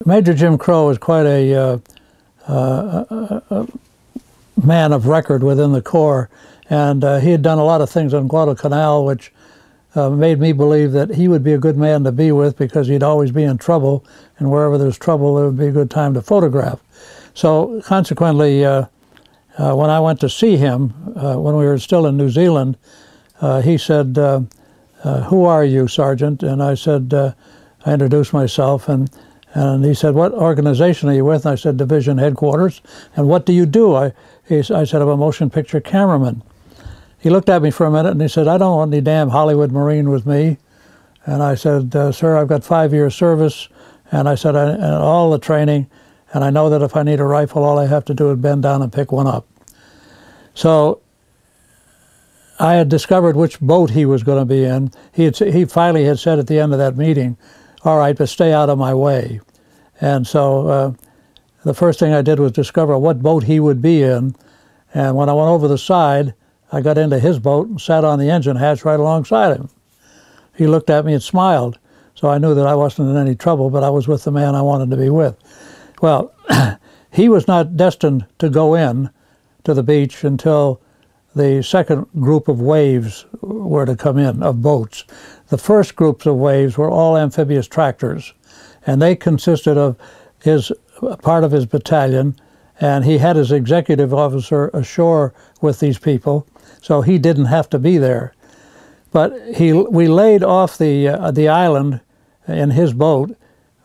Major Jim Crow was quite a man of record within the Corps, and he had done a lot of things on Guadalcanal which made me believe that he would be a good man to be with, because he'd always be in trouble, and wherever there's trouble, it would be a good time to photograph. So consequently, when I went to see him, when we were still in New Zealand, he said, "Who are you, Sergeant?" And I said, I introduced myself, and he said, "What organization are you with?" And I said, "Division Headquarters." "And what do you do?" I said, "I'm a motion picture cameraman." He looked at me for a minute and he said, "I don't want any damn Hollywood Marine with me." And I said, "Sir, I've got 5 years service." And I said, and all the training, and I know that if I need a rifle, all I have to do is bend down and pick one up. So I had discovered which boat he was going to be in. He finally had said at the end of that meeting, "All right, but stay out of my way." And so the first thing I did was discover what boat he would be in. And when I went over the side, I got into his boat and sat on the engine hatch right alongside him. He looked at me and smiled, so I knew that I wasn't in any trouble, but I was with the man I wanted to be with. Well, he was not destined to go in to the beach until the second group of waves were to come in, of boats. The first groups of waves were all amphibious tractors, and they consisted of part of his battalion, and he had his executive officer ashore with these people, so he didn't have to be there. But we laid off the island in his boat,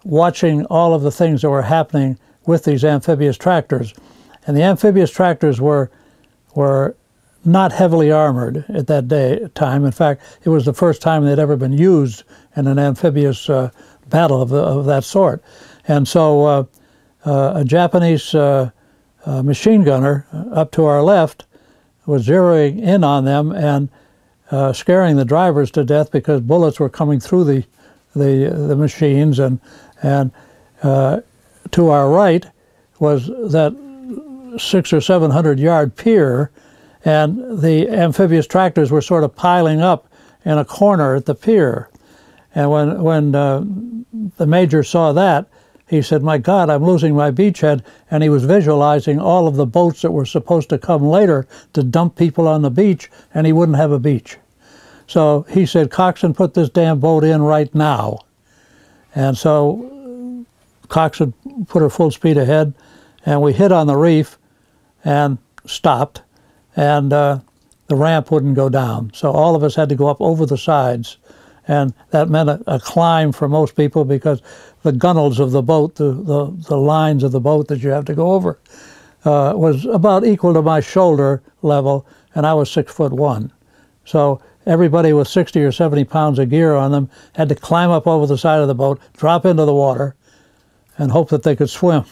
watching all of the things that were happening with these amphibious tractors. And the amphibious tractors were not heavily armored at that time. In fact, it was the first time they'd ever been used in an amphibious battle of that sort. And so a Japanese machine gunner up to our left was zeroing in on them and scaring the drivers to death, because bullets were coming through the machines. And to our right was that 600 or 700 yard pier, and the amphibious tractors were sort of piling up in a corner at the pier. And when the major saw that, he said, "My God, I'm losing my beachhead." And he was visualizing all of the boats that were supposed to come later to dump people on the beach, and he wouldn't have a beach. So he said, "Coxswain, put this damn boat in right now." And so Coxswain put her full speed ahead, and we hit on the reef and stopped, and the ramp wouldn't go down. So all of us had to go up over the sides, and that meant a climb for most people, because the gunnels of the boat, the lines of the boat that you have to go over, was about equal to my shoulder level, and I was 6'1". So everybody with 60 or 70 pounds of gear on them had to climb up over the side of the boat, drop into the water, and hope that they could swim.